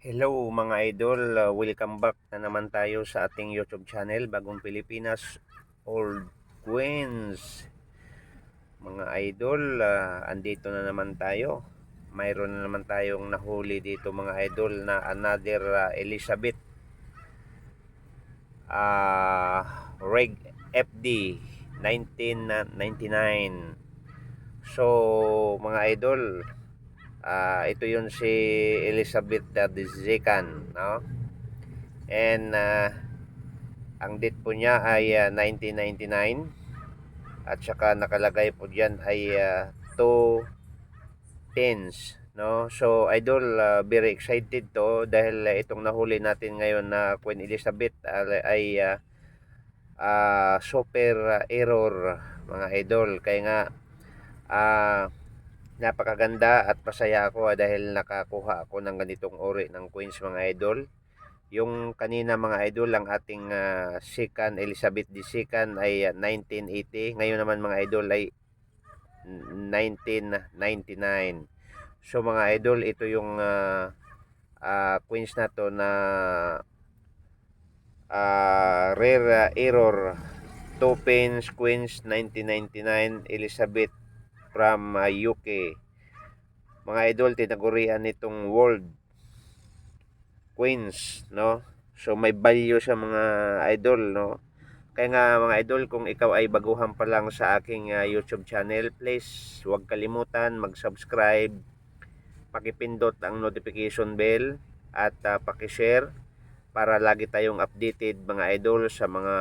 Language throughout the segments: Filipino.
Hello mga idol, welcome back na naman tayo sa ating YouTube channel, Bagong Pilipinas Old Queens. Mga idol, andito na naman tayo. Mayroon na naman tayong nahuli dito mga idol na another Elizabeth Reg FD 1999. So mga idol, ito yun si Elizabeth Dizikan, no? And ang date po niya ay 1999 at saka nakalagay po diyan ay 2 tens, no? So idol, very excited to dahil itong nahuli natin ngayon na Queen Elizabeth ay super error mga idol. Kaya nga uh, napakaganda at masaya ako dahil nakakuha ako ng ganitong uri ng queens mga idol. Yung kanina mga idol, ang ating second Elizabeth II ay 1980. Ngayon naman mga idol ay 1999. So mga idol, ito yung queens na to na rare error. Two pins queens 1999 Elizabeth from UK. Mga idol, tinagurian nitong world queens, no? So may value sa mga idol, no? Kaya nga mga idol, kung ikaw ay baguhan pa lang sa aking YouTube channel, please huwag kalimutan mag-subscribe, pakipindot ang notification bell at paki-share para lagi tayong updated mga idol sa mga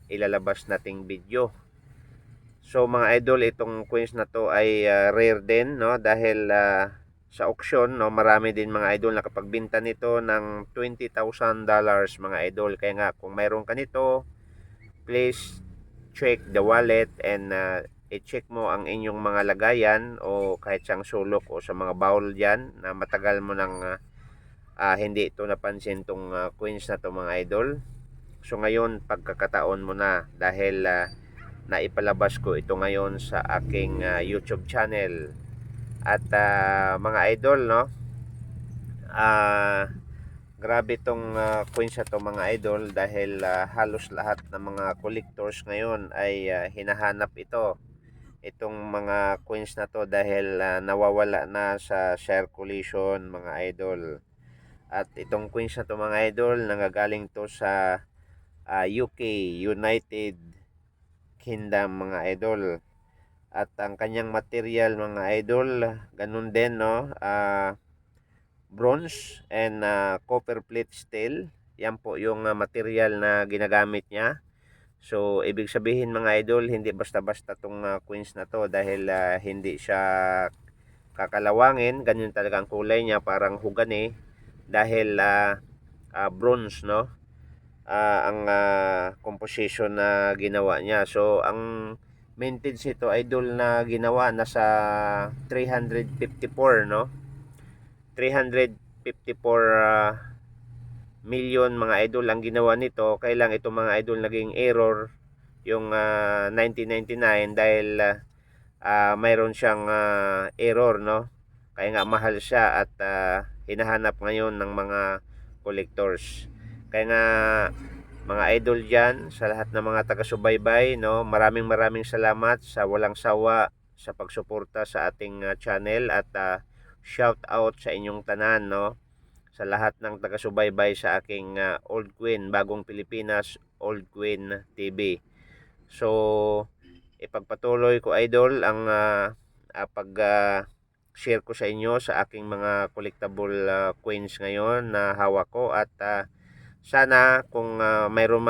ilalabas nating video. So mga idol, itong coins na to ay rare din, no? Dahil sa auction, no, marami din mga idol nakapagbenta nito ng $20,000 mga idol. Kaya nga kung mayroon ka nito, please check the wallet and i-check mo ang inyong mga lagayan o kahit siyang sulok o sa mga bowl dyan na matagal mo nang hindi ito napansin tong coins na to mga idol. So ngayon pagkakataon mo na dahil naipalabas ko ito ngayon sa aking YouTube channel. At mga idol, no, grabe itong coins na to mga idol dahil halos lahat ng mga collectors ngayon ay hinahanap itong mga coins na to dahil nawawala na sa circulation mga idol. At itong coins na to mga idol nanggagaling to sa UK, United Kingdom mga idol. At ang kanyang material mga idol, ganun din, no, bronze and copper plate steel. Yan po yung material na ginagamit niya. So ibig sabihin mga idol, hindi basta-basta tong queens na to dahil hindi siya kakalawangin. Ganyan talaga ang kulay niya, parang hugani dahil bronze, no, ang composition na ginawa niya. So ang vintage ito idol na ginawa nasa 354, no, 354 million mga idol ang ginawa nito. Kailang ito mga idol naging error yung 1999 dahil mayroon siyang error, no. Kaya nga mahal siya at hinahanap ngayon ng mga collectors. Kaya nga mga idol dyan, sa lahat ng mga taga-subaybay, no, maraming salamat sa walang sawa sa pagsuporta sa ating channel at shout out sa inyong tanan, no, sa lahat ng taga-subaybay sa aking Old Queen, Bagong Pilipinas Old Queen TV. So ipagpatuloy ko idol ang pag share ko sa inyo sa aking mga collectible coins ngayon na hawak ko. At sana kung mayroon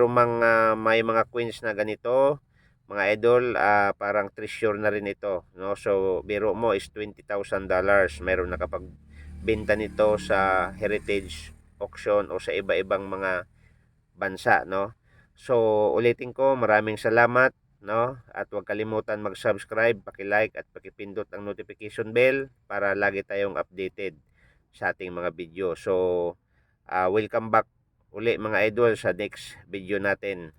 mang may mga coins na ganito mga idol, parang treasure na rin ito, no. So biro mo is $20,000 mayroon nakapagbenta nito sa heritage auction o sa iba-ibang mga bansa, no. So ulitin ko, maraming salamat, no, at huwag kalimutan mag-subscribe, paki-like at paki-pindot ang notification bell para lagi tayong updated sa ating mga video. So welcome back uli mga idol sa next video natin.